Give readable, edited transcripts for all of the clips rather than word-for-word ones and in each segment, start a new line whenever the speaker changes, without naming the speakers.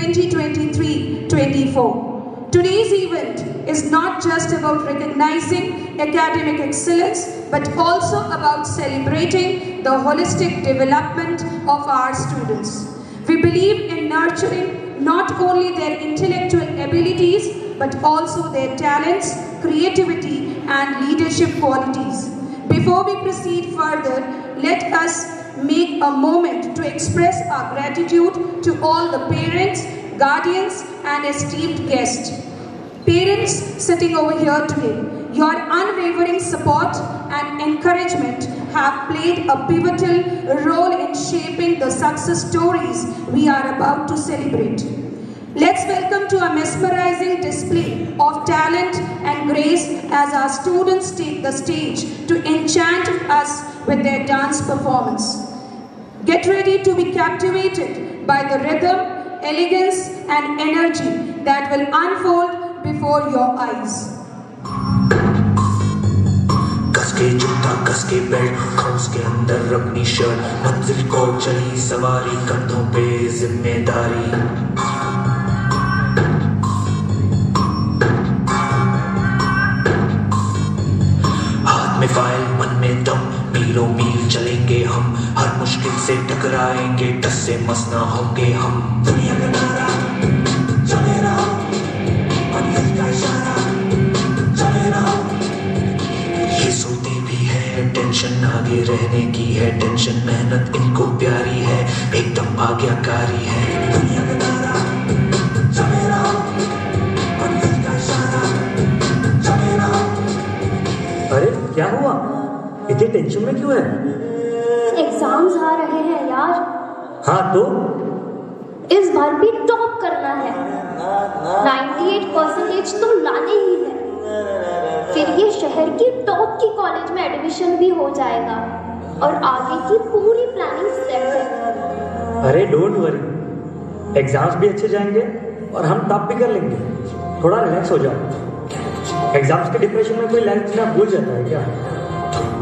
2023-24. Today's event is not just about recognizing academic excellence, but also about celebrating the holistic development of our students. We believe in nurturing not only their intellectual abilities, but also their talents, creativity, and leadership qualities. Before we proceed further, let us make a moment to express our gratitude to all the parents, guardians, and esteemed guests. Parents sitting over here today, your unwavering support and encouragement have played a pivotal role in shaping the success stories we are about to celebrate. Let's welcome to a mesmerizing display of talent and grace as our students take the stage to enchant us with their dance performance. Get ready to be captivated by the rhythm, elegance, and energy that will unfold before your eyes.
कसके जूता कसके belt house के अंदर अपनी shirt मंजिल को चली सवारी कंधों पे जिम्मेदारी हाथ में फाइल मन में दम मीलों मील चलेंगे हम हर मुश्किल से टकराएंगे टस से मस ना होंगे हम दुनिया में मारा चले रहो मंजिल का इशारा चले रहो ये सोती भी है टेंशन आगे रहने की है टेंशन मेहनत इनको प्यारी है एकदम आज्ञाकारी है दुनिया में मारा चले रहो मंजिल का इशारा चले रहो।
अरे क्या हुआ इतनी टेंशन में क्यों है?
एग्जाम्स आ रहे हैं यार।
हाँ तो
इस बार भी टॉप करना है। 98% तो लाने ही है, फिर ये शहर की टॉप की कॉलेज में एडमिशन भी हो जाएगा और आगे की पूरी प्लानिंग सेट है।
अरे डोंट वरी, एग्जाम्स भी अच्छे जाएंगे और हम टॉप भी कर लेंगे। थोड़ा रिलैक्स हो जाओ। एग्जाम्स के डिप्रेशन में कोई लाइफ जीना भूल जाता है क्या?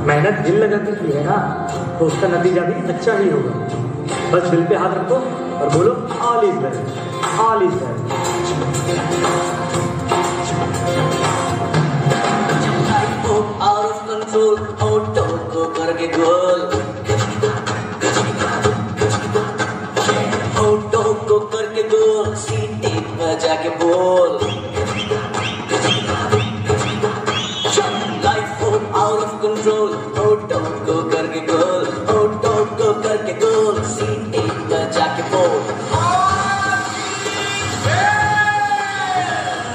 मेहनत दिल लगा के की है ना, तो उसका नतीजा भी अच्छा ही होगा। बस दिल पे हाथ रखो और बोलो all is well, all is well.
Out of control auto को करके गोल ऑटो को करके गोल सीटी में जाके बोल आउट ऑफ कंट्रोल ऑटो को करके गोल ऑटो को करके गोल सीटी में जाके बोल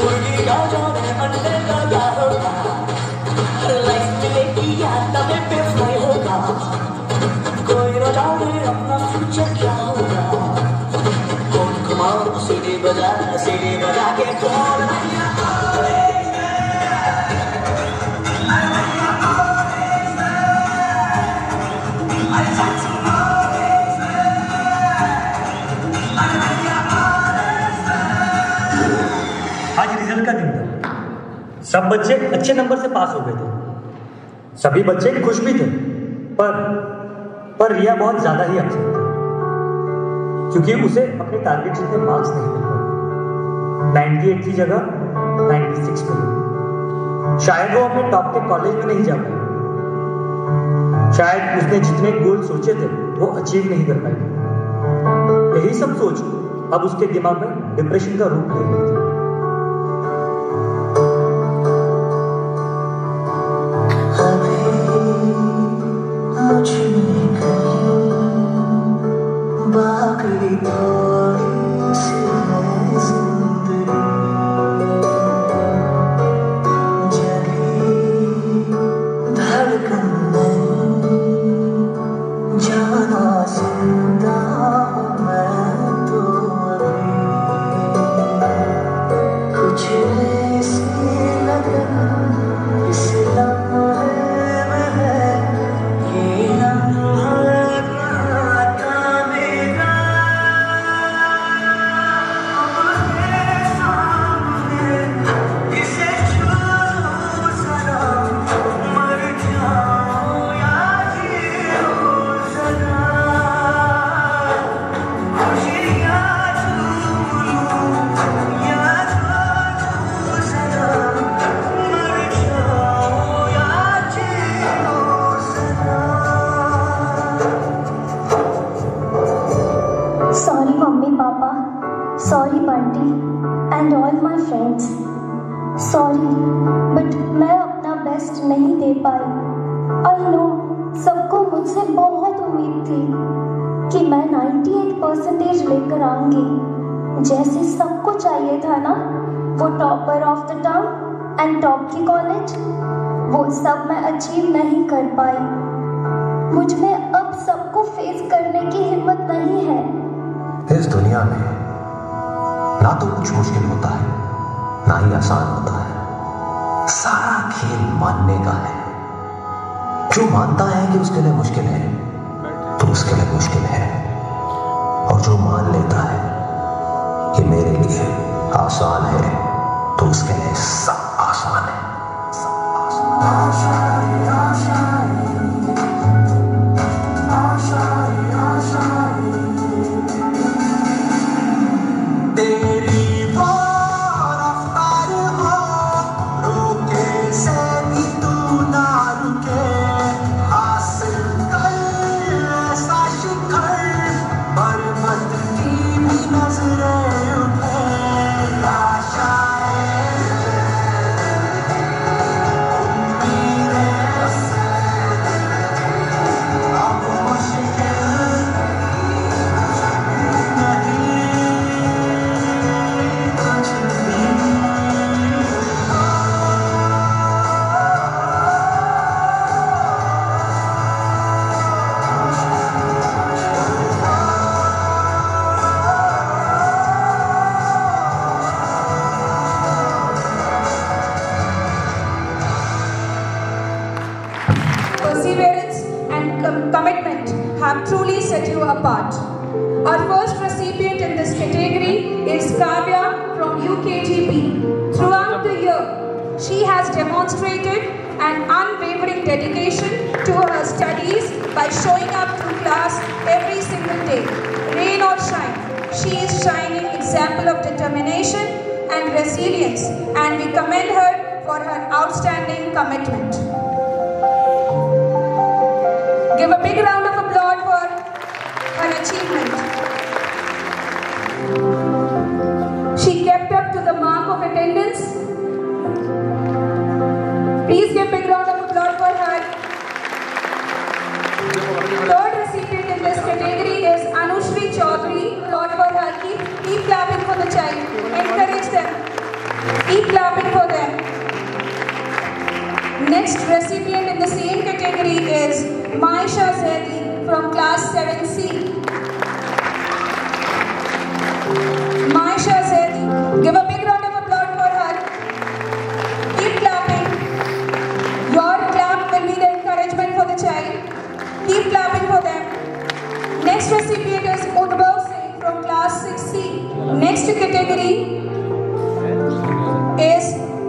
मुर्गी का जाने अंडे का क्या होगा लाइफ मिलेगी या तबे पे फ्लाई होगा कोई न जाने अपना फ्यूचर क्या होगा कौन कमाओ सीढ़ी बजा के कौन
आज रिजल्ट का दिन था। सब बच्चे अच्छे नंबर से पास हो गए थे। सभी बच्चे खुश भी थे, पर रिया बहुत ज्यादा ही अपसेट थी क्योंकि उसे अपने टारगेट जितने मार्क्स नहीं मिल पाए। 98 की जगह 96 मिले। शायद वो अपने टॉप के कॉलेज में नहीं जा पाई, शायद उसने जितने गोल सोचे थे वो अचीव नहीं कर पाई। यही सब सोच अब उसके दिमाग में डिप्रेशन का रूप ले रही थी।
sorry Bunty and all my friends. Sorry, but मैं अपना बेस्ट नहीं दे पाई. I know सबको मुझसे बहुत उम्मीद थी कि मैं 98% लेकर आऊंगी, जैसे सबको चाहिए था ना, वो topper of the town and top की कॉलेज. वो सब मैं अचीव नहीं कर पाई. मुझ में अब सबको फेस करने की हिम्मत नहीं है.
इस दुनिया में ना तो कुछ मुश्किल होता है ना ही आसान होता है. सारा खेल मानने का है. जो मानता है कि उसके लिए मुश्किल है तो उसके लिए मुश्किल है, और जो मान लेता है कि मेरे लिए आसान है तो उसके लिए सब आसान है.
Perseverance and commitment have truly set you apart. Our first recipient in this category is Kavya from UKGP. Throughout the year, she has demonstrated an unwavering dedication to her studies by showing up to class every single day, rain or shine. She is shining example of determination and resilience, and we commend her for her outstanding commitment. Give a big round of applause for her achievement. She kept up to the mark of attendance. Please give a big round of applause for her. Third recipient in this category is Anushri Chaudhary. Applaud for her. Keep clapping for the child. Encourage them. Keep clapping for them. Next recipient in the same category is Maisha Zaidi from class 7C. Maisha Zaidi, give a big round of applause for her. Keep clapping. Your clap will be the encouragement for the child. Keep clapping for them. Next recipient is Udbhav Singh from class 6C. Next category is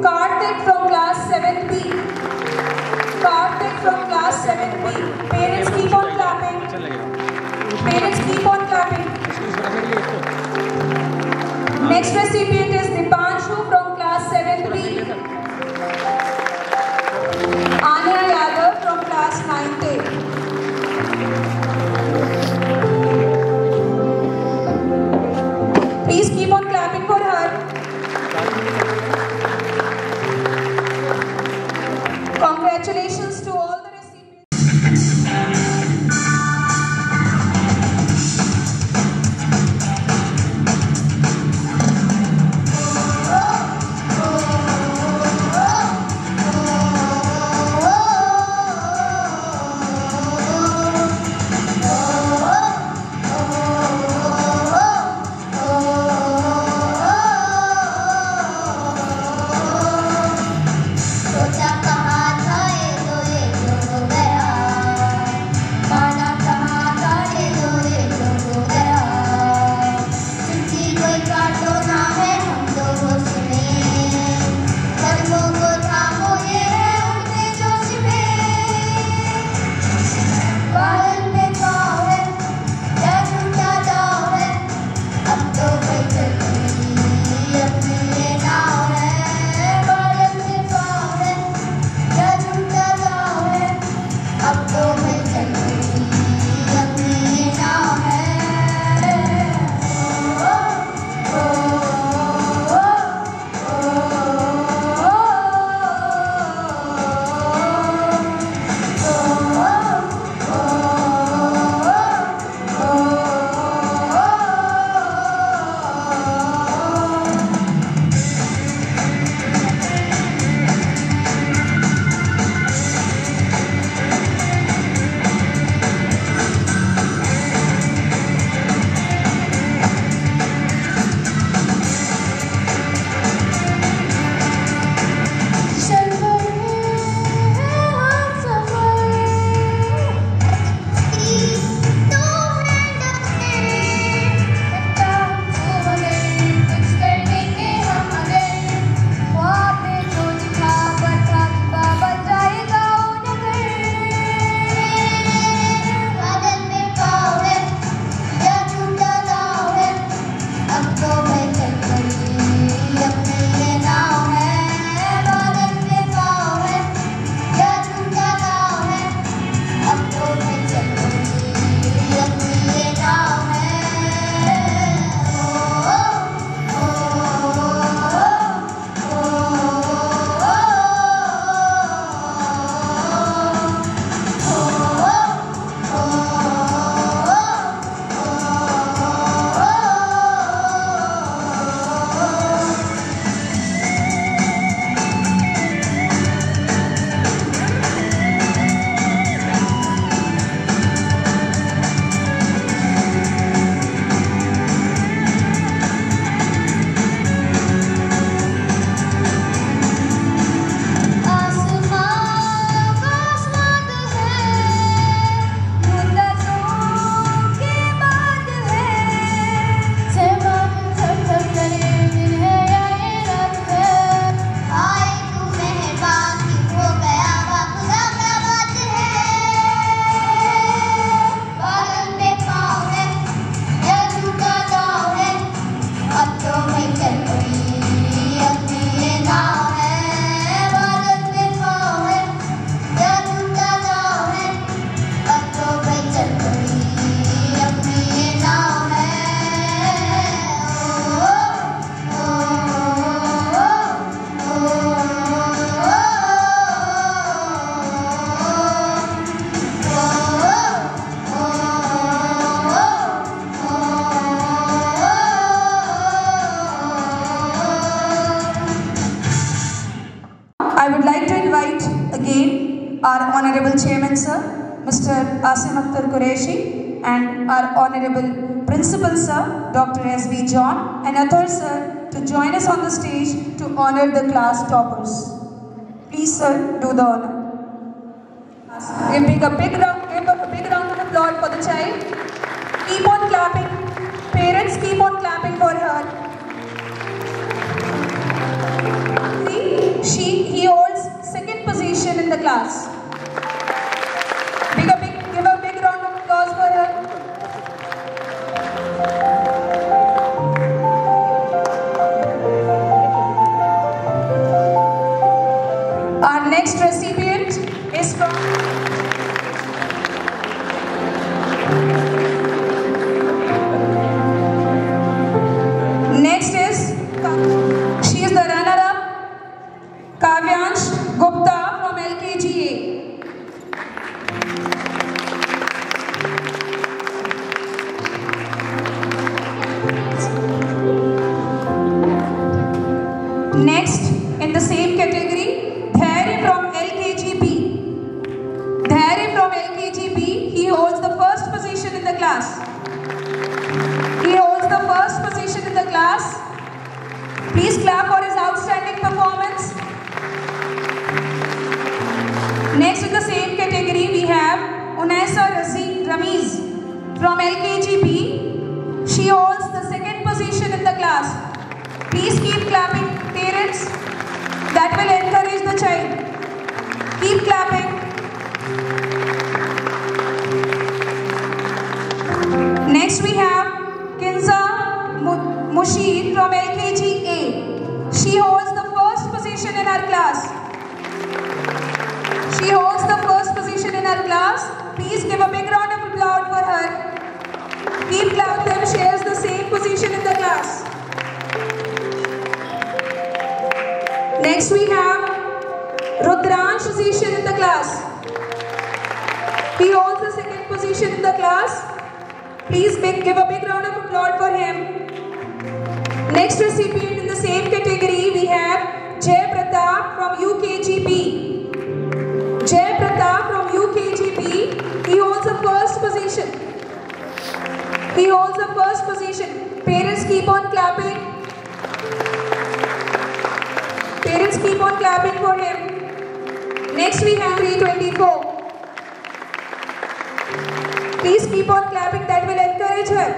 Karthik from class 7B. Karthik from class 7B. Parents keep on clapping. Parents keep on clapping. Next recipient is Dipanshu from class 7B. Anya Yadav from class 9A. Please keep on clapping for her. Congratulations to all the recipients.
सोचा कहा था ये दो
Honorable Chairman Sir, Mr. Asim Akhtar Qureshi, and our Honorable Principal Sir, Dr. S.V. John, and others Sir, to join us on the stage to honor the class toppers. Please Sir, do the honor. Give a big round of applause for the child. Keep on clapping. Parents, keep on clapping for her. He holds second position in the class. Give a big round of applause for her. Our next recipient is from she is the runner-up, Kavyansh Gupta from LKGA. Next, in the same category, Dhairya from LKGB. Dhairya from LKGB, he holds the first position in the class. He holds the first position in the class. Please clap for his outstanding performance. Next in the same category we have Unaisa Ramiz from LKGB. She holds the second position in the class. Please keep clapping, parents. That will encourage the child. Keep clapping. Next we have Kinza Mushid from LKGA. She holds the first position in our class. She holds the first position in our class. Please give a big round of applause for her. Keep clapping them. She has the same position in the class. Next we have Rudransh position in the class. He holds the second position in the class. Please give a big round of applause for him. Next recipient in the same category we have Jay Pratap from UKGB. Jay Pratap from UKGB, he holds the first position. He holds the first position. Parents keep on clapping. Parents keep on clapping for him. Next we have 324. Please keep on clapping, that will encourage her.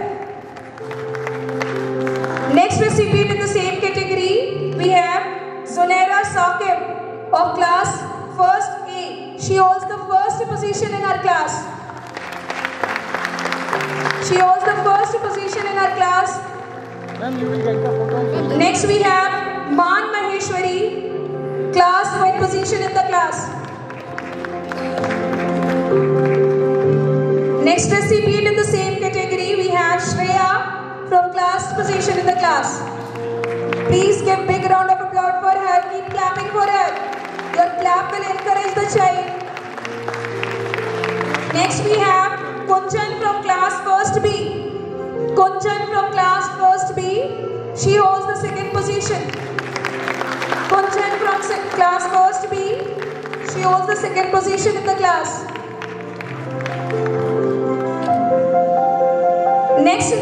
Next recipient in the same category, we have Zunaira Saqib of class 1st A. She holds the first position in our class. She holds the first position in our class. Next we have Man Maheshwari, class 1 position in the class. Next recipient in the same category, we have Shreya from class position in the class. Please give big round of applause for her. Keep clapping for her. Your clap will encourage the child. Next we have Kunchan from class 1st B. Kunchan from class 1st B. She holds the second position. Kunchan from class 1st B. She holds the second position in the class. Next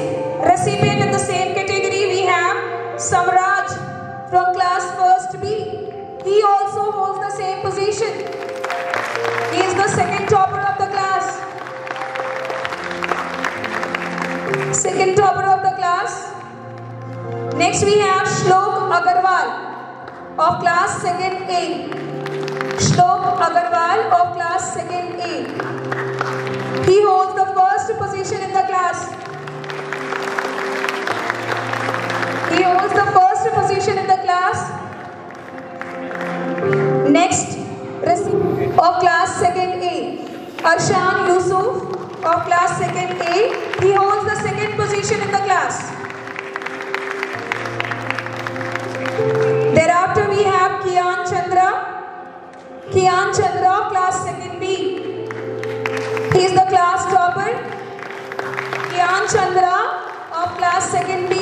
recipient in the same category we have Samraj from class 1st B. He also holds the same position. He is the second topper of the class. Second topper of the class. Next we have Shlok Agarwal of class 2nd A. Shlok Agarwal of class 2nd A. He holds the first position in the class. He holds the first position in the class. Next, of class 2nd A, Arshan Yusuf of class 2nd A. He holds the second position in the class. Thereafter we have Kian Chandra. Kian Chandra of class 2nd B. He is the class topper. Kian Chandra of class 2nd B.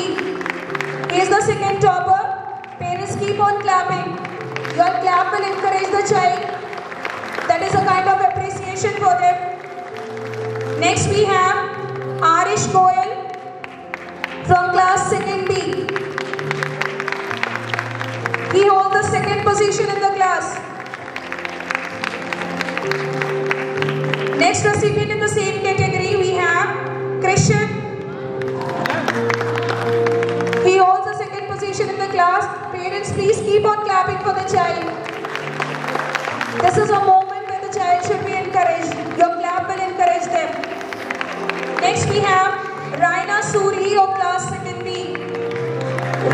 He is the second topper. Parents keep on clapping. Your clap will encourage the child. That is a kind of appreciation. him. Next we have Arish Goyal from class 2nd B. He holds the second position in the class. Next recipient in the same category we have Krishan. He holds the second position in the class. Parents, please keep on clapping for the child. This is a moment where the child should be encouraged. Your clap will encourage them. Next we have Raina Suri of class 2nd B.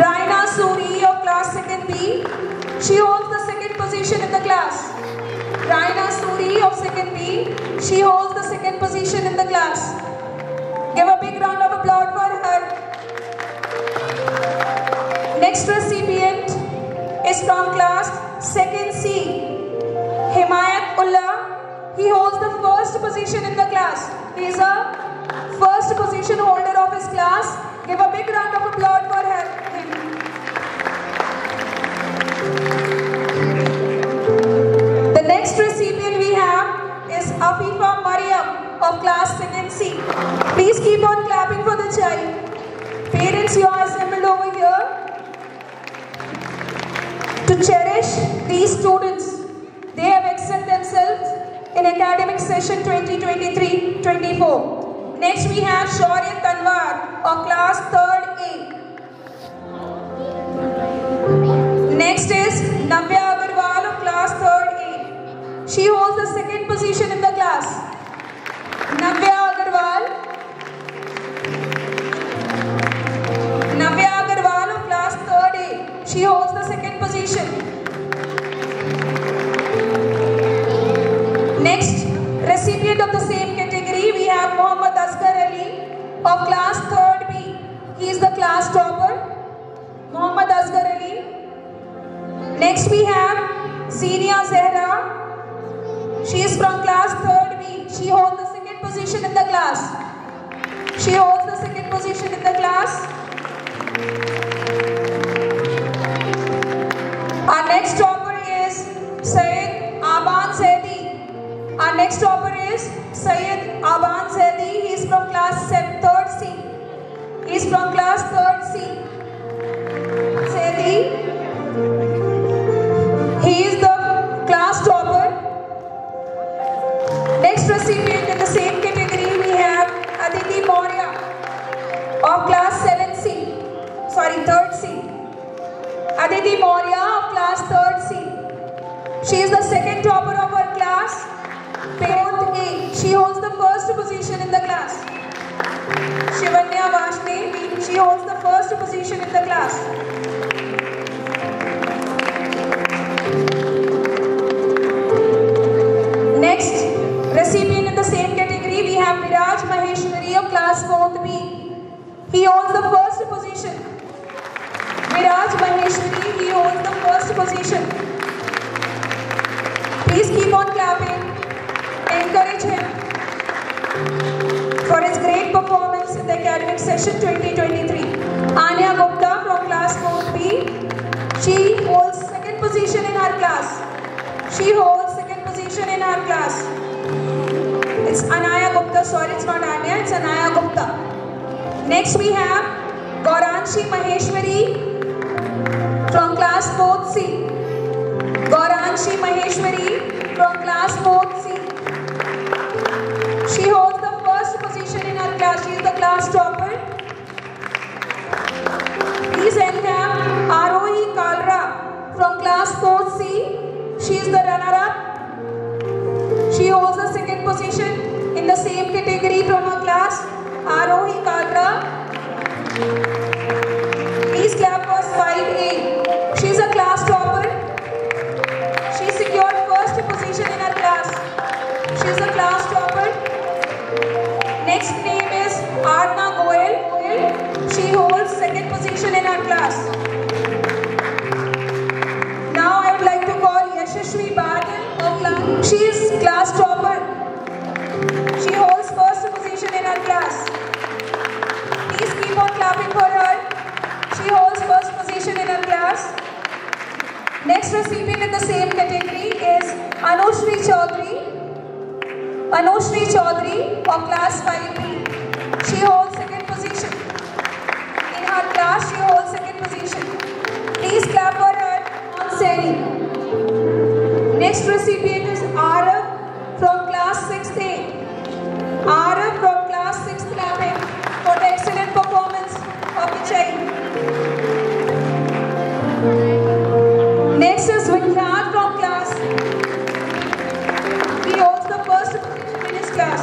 Raina Suri of class 2nd B. She holds the second position in the class. Raina Suri of 2nd B. She holds the second position in the class. Give a big round of applause for her. Next recipient is from class 2nd C. Himayat Ullah. He holds the first position in the class. He is a first position holder of his class. Give a big round of applause for him. The next recipient we have is Afifa Mariam of class 2nd C. Please keep on clapping for the child. Parents, you are assembled over here to cherish these students. They have excelled themselves in academic session 2023-24. Next we have Shaurya Tanwar of class 3rd A. Next is Navya Agarwal of class 3rd A. She holds the second position in the class. Navya Agarwal of class 3rd A. She holds the second position. Next recipient of the same category we have Mohammad Asghar Ali of class 3rd B. He is the class topper. Mohammad Asghar Ali. Next we have Zenia Zehra. She is from class 3rd B. She holds the second position in the class. She holds the second position in the class. Our next topper is Syed Aban Zaidi. Our next topper is Syed Aban Zaidi. He is from class 3rd C. He is from class 3rd C. Zaidi. He is the class topper. Next recipient in the same category we have Aditi Maurya of class 3rd C. Aditi Maurya of class 3rd C. She is the second topper of her class. 4th A. She holds the first position in the class. Shivanya Vashne. She holds the first position in the class. Next recipient in the same category we have Viraj Maheshwari of class 4th B. He holds the first position. Viraj Maheshwari, he holds the first position. Please keep on clapping. Encourage him for his great performance in the academic session 2023. Anya Gupta from class 4B. She holds second position in her class. She holds second position in her class. It's Anaya Gupta. Sorry, it's not Anya. It's Anaya Gupta. Next we have Gauranshi Maheshwari from class 4th C. Gauranshi Maheshwari from class 4th C. She holds the first position in her class. She is the class topper. Please welcome Arohi Kalra from class 4th C. She is the runner-up. She holds the second position in the same category from her class. Arohi Kalra. Please clap for 5A. She is a class topper. She secured first position in her class. She is a class topper. Next name is Arna Goel. She holds second position in her class. Now I would like to call Yashashvi Badal of class. She is class topper. She holds first position in her class. Please keep on clapping for her. She holds first position in her class. Next recipient in the same category is Anushri Chaudhary. Anushri Chaudhary of class 5B. She holds second position. In her class, she holds second position. Please clap for her on Sally. Next recipient is Arav from class 6A. Arav from class 6 clapping for the excellent performance of the child. Next is Vikrant from class. He holds the first position in his class.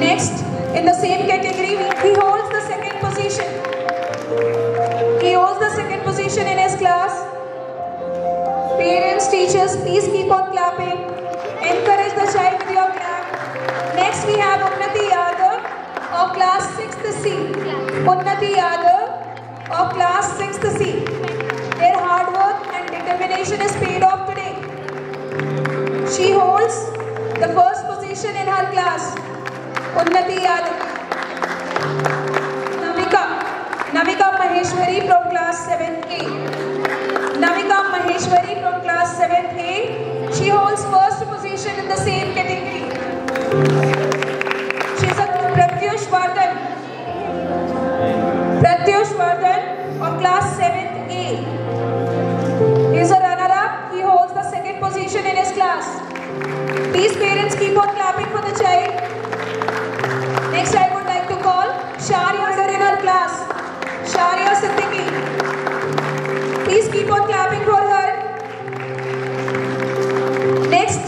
Next, in the same category, he holds the second position. He holds the second position in his class. Parents, teachers, please keep on clapping. Encourage the child with your clap. Next, we have Unnati Yadav of class 6th C. Unnati Yadav of class 6th C. Their hard work and determination is paid off today. She holds the first position in her class. Unnati Yadav. Navika Maheshwari from class 7A. Navika Maheshwari from class 7A. She holds first position in the same category. She is a Pratyush Vardhan. Pratyush Vardhan of class 7A. He is a runner-up. He holds the second position in his class. Please parents keep on clapping for the child. Next I would like to call Sharia in her class. Sharia Siddiqui. Please keep on clapping for her. Next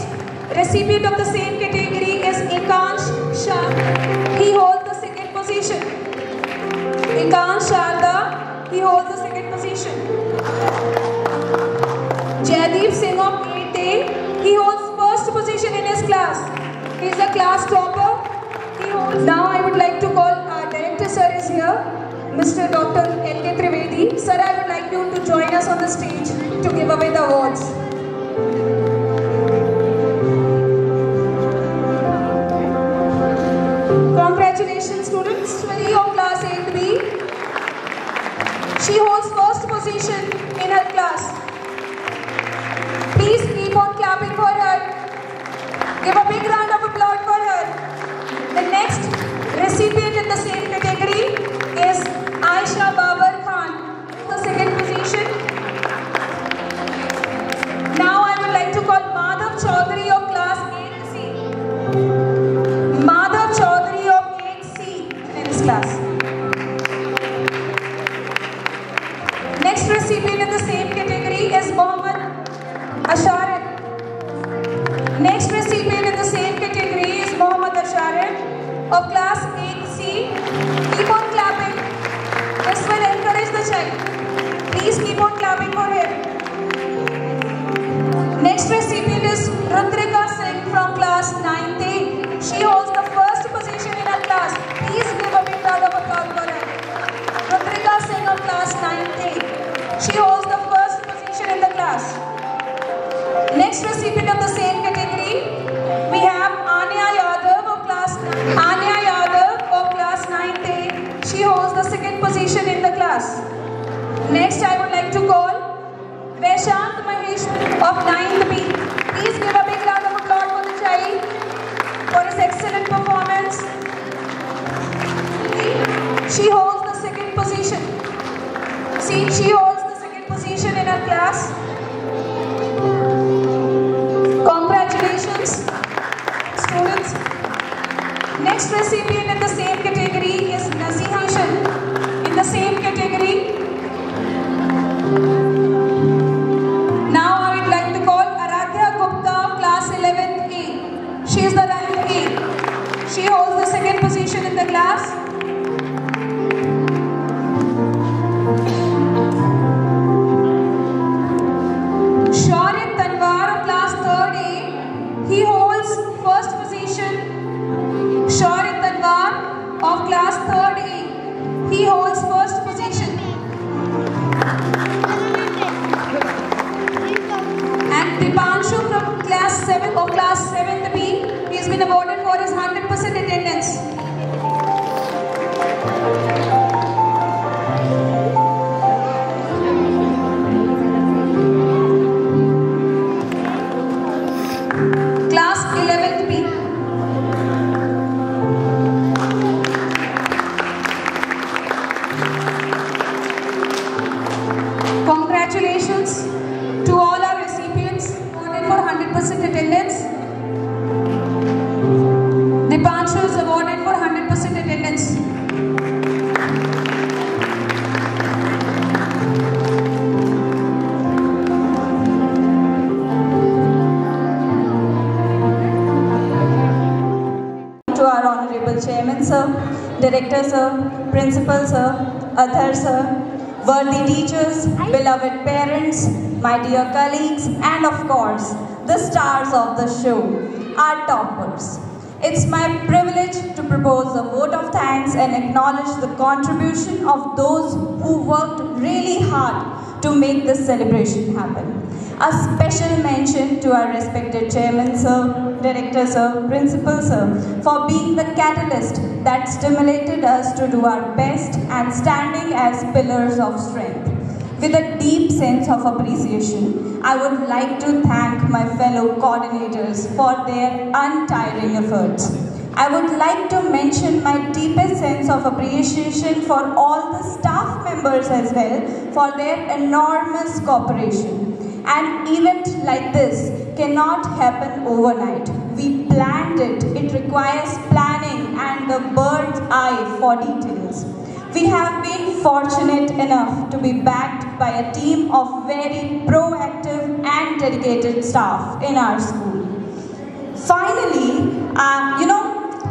recipient of the same category is Ikansh Shah. He holds the second position. Ikansh Sharda. He holds the second position. Jaideep Singh of 8A. He holds first position in his class. He is a class topper. Now I would like to call our director sir is here, Mr. Dr. L.K. Trivedi. Sir, I would like you to join us on the stage to give away the awards. Congratulations students, Swati of class 8B. She holds first position in her class. Please keep on clapping for her. Give a big round of applause for her. The next recipient in the same category is Aisha Babar Khan, the second position. Now I would like to call Madhav Chaudhary of class 8C. Madhav Chaudhary of 8C in his class. Next recipient in the same category is Mohammad Asharat. Next recipient in the same category is Mohammad Asharat of class 8C. Keep on clapping. This will encourage the child. Please keep on clapping for him. Next recipient is Rutrika Singh from class 9A. She holds the first position in her class. Please give a big round of applause for her. Rutrika Singh of class 9A. She holds the first position in the class. Next recipient of the same category, we have Anya Yadav of class 9A. She holds the second position in the class. Next I would like to call Vaishant Mahesh of 9th B. Please give a big round of applause for the child for his excellent performance. She holds the second position. See, she holds the second position in her class. Congratulations, students. Next recipient in the same category is Nazih Hashan. In the same category. Now I would like to call Aradhya Gupta of class 11A. She is the rank A. She holds the second position in the class. Shaurya Tanwar of class 3rd A. He holds first position. Shaurya Tanwar Congratulations to all our recipients awarded for 100% attendance. Dipanshu is awarded for 100% attendance.
To our Honorable Chairman Sir, Director Sir, Principal Sir, Adhar Sir, worthy teachers, beloved parents, my dear colleagues, and of course, the stars of the show, our toppers. It's my privilege to propose a vote of thanks and acknowledge the contribution of those who worked really hard to make this celebration happen. A special mention to our respected Chairman Sir, Director Sir, Principal Sir, for being the catalyst that stimulated us to do our best and standing as pillars of strength. With a deep sense of appreciation, I would like to thank my fellow coordinators for their untiring efforts. I would like to mention my deepest sense of appreciation for all the staff members as well for their enormous cooperation. An event like this cannot happen overnight. We planned it. It requires planning and the bird's eye for details. We have been fortunate enough to be backed by a team of very proactive and dedicated staff in our school. Finally,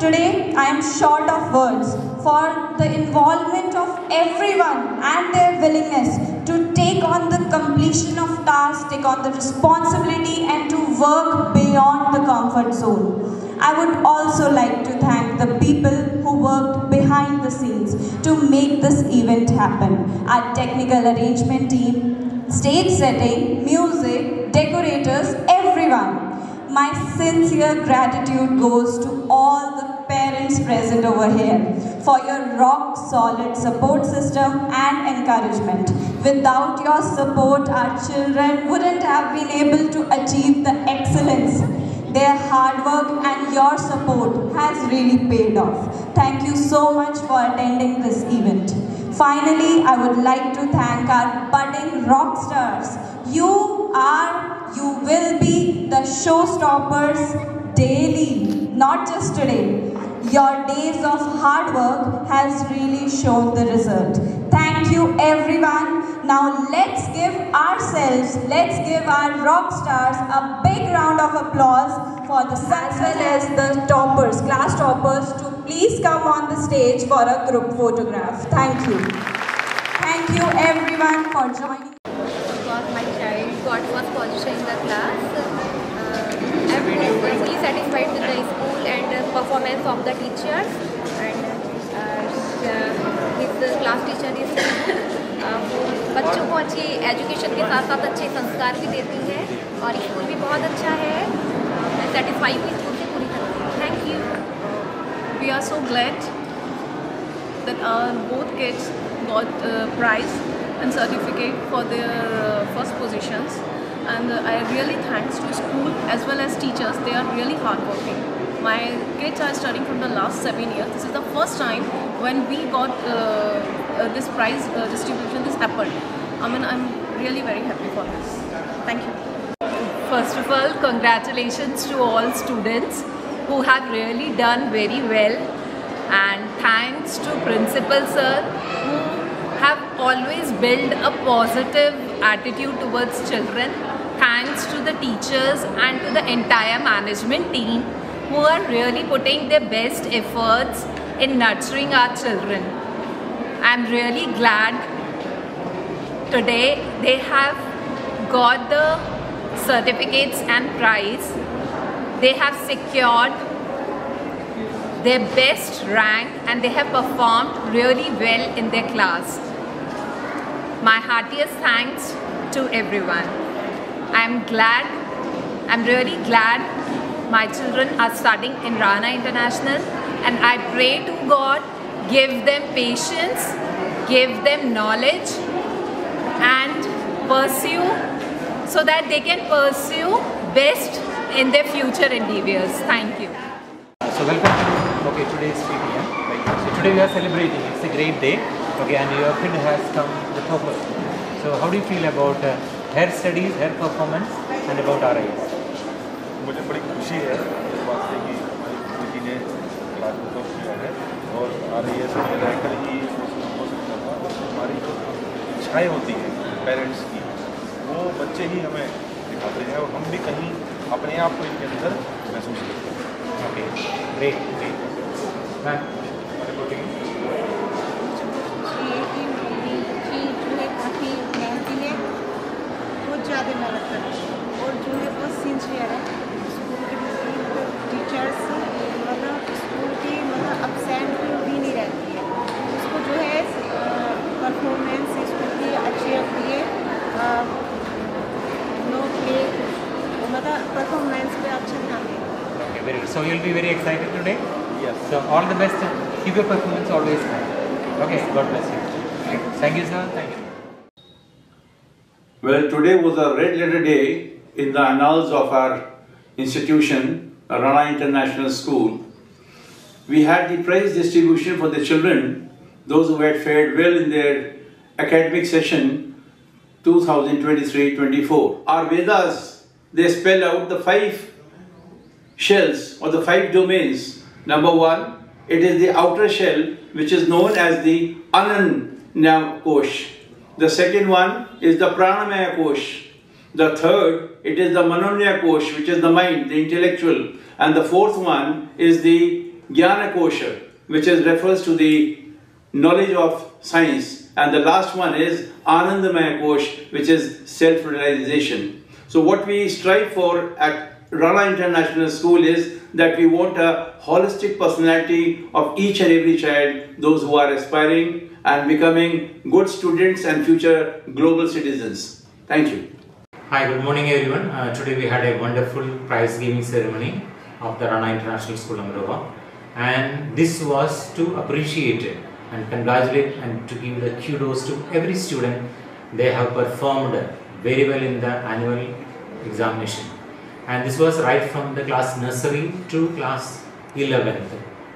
today I am short of words for the involvement of everyone and their willingness to take on the completion of tasks, take on the responsibility and to work beyond the comfort zone. I would also like to thank the people who worked behind the scenes to make this event happen. Our technical arrangement team, stage setting, music, decorators, everyone. My sincere gratitude goes to all the parents present over here for your rock-solid support system and encouragement. Without your support, our children wouldn't have been able to achieve the excellence. Their hard work and your support has really paid off. Thank you so much for attending this event. Finally, I would like to thank our budding rock stars. You will be the showstoppers daily, not just today. Your days of hard work has really shown the result. Thank you everyone. Now let's give our rock stars a big round of applause for the as well as the toppers, class toppers, to please come on the stage for a group photograph. Thank you. Thank you everyone for joining.
Because my child got first position in the class. I'm fully satisfied with the school and performance of the teachers, and his class teacher is बच्चों को अच्छी education के साथ साथ अच्छे संस्कार भी देती है और स्कूल भी बहुत अच्छा है. मैं सेटिस्फाई हूँ स्कूल से पूरी तरह. Thank you.
We are so glad that our both kids got prize and certificate for their first positions, and I really thanks to school as well as teachers. They are really hardworking. My kids are studying from the last 7 years. This is the first time when we got this prize distribution. This happened. I mean, I'm really very happy for this. Thank you.
First of all, congratulations to all students who have really done very well, and thanks to Principal Sir who have always built a positive attitude towards children. Thanks to the teachers and to the entire management team who are really putting their best efforts in nurturing our children. I'm really glad today they have got the certificates and prize. They have secured their best rank and they have performed really well in their class. My heartiest thanks to everyone. I'm really glad my children are studying in Rana International, and I pray to God, give them patience, give them knowledge and pursue so that they can pursue best in their future endeavors. Thank you.
So welcome to today's PTM. So today we are celebrating. It's a great day. Okay, and your kid has come the topper. So how do you feel about her studies, her performance, and about RIS?
मुझे बड़ी खुशी है इस बात से कि हमारी बेटी ने क्लास में टॉप किया है और RIS में रहकर ही उसको हो सकता था। और हमारी जो इच्छाएँ होती हैं पेरेंट्स की, वो बच्चे ही हमें दिखाते हैं और हम भी कहीं अपने आप को इनके अंदर महसूस करते हैं।
Okay, great, great. मैम,
काफ़ी मेहनती है, बहुत ज़्यादा मेहनत करती है और जो है बहुत सिंसियर है। स्कूल के मतलब टीचर्स मतलब स्कूल की मतलब अपसेंट भी नहीं रहती है। उसको जो है परफॉर्मेंस स्कूल की अच्छी रखती है, नो प्ले मतलब परफॉर्मेंस पे अच्छा ध्यान देती है।
Okay, very good. So you'll be very excited today?
Yes.
So all the best. Keep your performance always high. Okay, God bless you. Thank you, sir. Thank you.
Well, today was a red letter day in the annals of our institution, Rana International School. We had the prize distribution for the children, those who had fared well in their academic session 2023-24. Our Vedas, they spell out the 5 shells or the 5 domains. Number 1, it is the outer shell which is known as the Ananya Kosh. The second one is the Pranamaya Kosh. The third, it is the Manonya Kosh, which is the mind, the intellectual. And the fourth one is the Jnana Kosha, which refers to the knowledge of science. And the last one is Anandamaya Kosh, which is self-realization. So what we strive for at Rana International School is that we want a holistic personality of each and every child, those who are aspiring and becoming good students and future global citizens. Thank you.
Hi, good morning everyone. Today we had a wonderful prize giving ceremony of the Rana International School, Amroha. And this was to appreciate and congratulate and to give the kudos to every student. They have performed very well in the annual examination. And this was right from the class nursery to class 11th.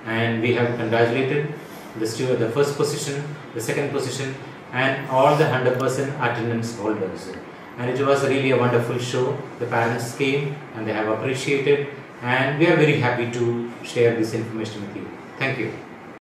And we have congratulated the first position, the second position, and all the 100% attendance holders. And it was really a wonderful show. The parents came and they have appreciated, and we are very happy to share this information with you. Thank you.